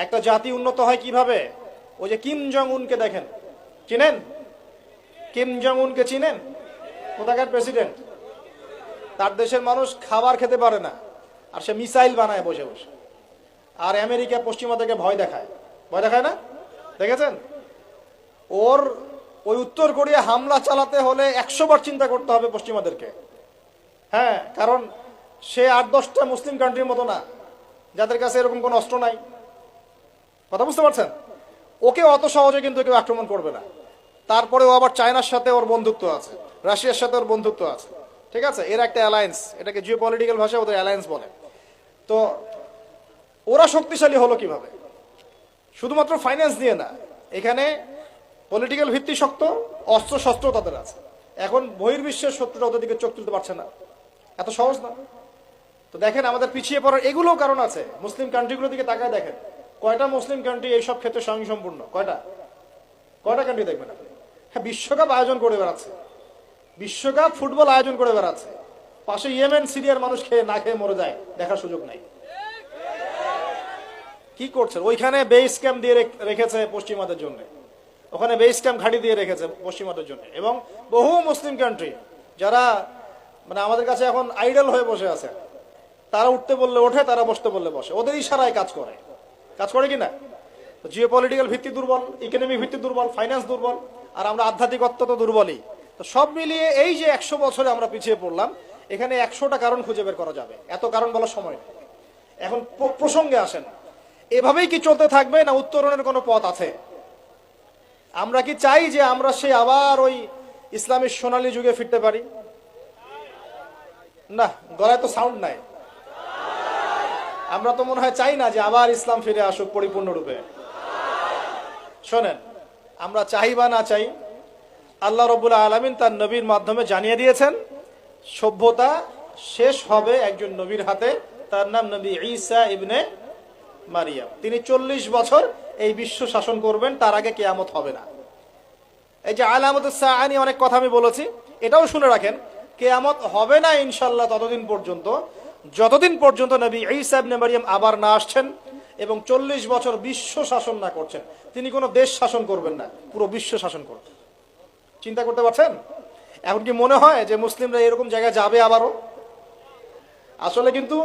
একটা জাতি উন্নত হয় কিভাবে? ওই যে কিম জং উনকে দেখেন, চিনেন? কিম জং উনকে চিনেন? কোথাকার প্রেসিডেন্ট। তার দেশের মানুষ খাবার খেতে পারে না, আর সে মিসাইল বানায় বসে বসে। আর আমেরিকা পশ্চিমা থেকে ভয় দেখায়, ভয় দেখায় না? দেখেছেন? ওর ওই উত্তর কোরিয়া হামলা চালাতে হলে 100 বার চিন্তা করতে হবে পশ্চিমাদেরকে। হ্যাঁ, কারণ সে 8-10টা মুসলিম কান্ট্রির মতো না, যাদের কাছে এরকম কোনো অস্ত্র নাই। কথা বুঝতে পারছেন? ওকে অত সহজে কিন্তু কেউ আক্রমণ করবে না। তারপরেও আবার চায়নার সাথে ওর বন্ধুত্ব আছে, রাশিয়ার সাথে ওর বন্ধুত্ব আছে, ঠিক আছে? এর একটা অ্যালায়েন্স, এটাকে জিও পলিটিক্যাল ভাষায় ওদের অ্যালায়েন্স বলে। তো ওরা শক্তিশালী হলো কিভাবে? শুধুমাত্র ফাইন্যান্স দিয়ে না, এখানে পলিটিক্যাল ভিত্তি শক্ত, অস্ত্র শস্ত্র তাদের আছে। এখন বহির্বিশ্বের শত্রুরা ওদের দিকে চোখ তুলতে পারছে না, এত সহজ না। তো দেখেন আমাদের পিছিয়ে পড়ার এগুলো কারণ আছে। মুসলিম কান্ট্রিগুলোর দিকে তাকায় দেখেন, কয়টা মুসলিম কান্ট্রি এইসব ক্ষেত্রে স্বয়ংসম্পূর্ণ? কয়টা কান্ট্রি দেখবেন আপনি? হ্যাঁ, বিশ্বকাপ আয়োজন করে বেড়াচ্ছে, বিশ্বকাপ ফুটবল আয়োজন করে বেড়াচ্ছে, পাশে ইয়েমেন সিরিয়ার মানুষ খেয়ে না খেয়ে মরে যায়, দেখার সুযোগ নাই। কি করছে? ওইখানে বেস ক্যাম্প দিয়ে রেখেছে পশ্চিমাদের জন্য, ওখানে বেস ক্যাম্প ঘাঁটি দিয়ে রেখেছে পশ্চিমাদের জন্য। এবং বহু মুসলিম কান্ট্রি যারা মানে আমাদের কাছে এখন আইডল হয়ে বসে আছে, তারা উঠতে বললে ওঠে, তারা বসতে বললে বসে, ওদের ইশারায় কাজ করে কিনা? জিও পলিটিক্যাল ভিত্তি দুর্বল, ইকোনমিক ভিত্তি দুর্বল, ফাইন্যান্স দুর্বল, আর আমরা আধ্যাত্মিকত্ব তো দুর্বলই। তো সব মিলিয়ে এই যে 100 বছরে আমরা পিছিয়ে পড়লাম, এখানে 100টা কারণ খুঁজে বের করা যাবে, এত কারণ বলার সময় নেই। এখন প্রসঙ্গে আসেন, এভাবেই কি চলতে থাকবে না উত্তরণের কোনো পথ আছে? আমরা কি চাই যে আমরা সে আবার ওই ইসলামের সোনালী যুগে ফিরতে পারি? না, গলায় তো সাউন্ড নাই। আমরা তো মনে হয় চাই না যে আবার ইসলাম ফিরে আসুক পরিপূর্ণরূপে। শোনেন, আমরা চাই বা না চাই, আল্লাহ রাব্বুল আলামিন তার নবীর মাধ্যমে জানিয়ে দিয়েছেন সভ্যতা শেষ হবে একজন নবীর হাতে, তার নাম নবী ঈসা ইবনে মারিয়াম। তিনি 40 বছর এই বিশ্ব শাসন করবেন, তার আগে কিয়ামত হবে না। এই যে আলামাতুস সাআ নিয়ে অনেক কথা আমি বলেছি, এটাও শুনে রাখেন, কিয়ামত হবে না ইনশাআল্লাহ ততদিন পর্যন্ত যতদিন পর্যন্ত নবী ঈসা ইবনে মারিয়াম আবার না আসছেন এবং 40 বছর বিশ্ব শাসন না করছেন। তিনি কোনো দেশ শাসন করবেন না, পুরো বিশ্ব শাসন করবেন। চিন্তা করতে পারছেন? এখন কি মনে হয় যে মুসলিমরা এরকম জায়গায় যাবে আবারও? আসলে কিন্তু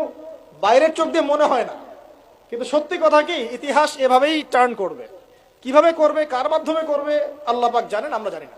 বাইরের চোখ দিয়ে মনে হয় না, কিন্তু সত্যি কথা কি, ইতিহাস এভাবেই টার্ন করবে। কিভাবে করবে, কার মাধ্যমে করবে, আল্লাহ পাক জানেন, আমরা জানি না।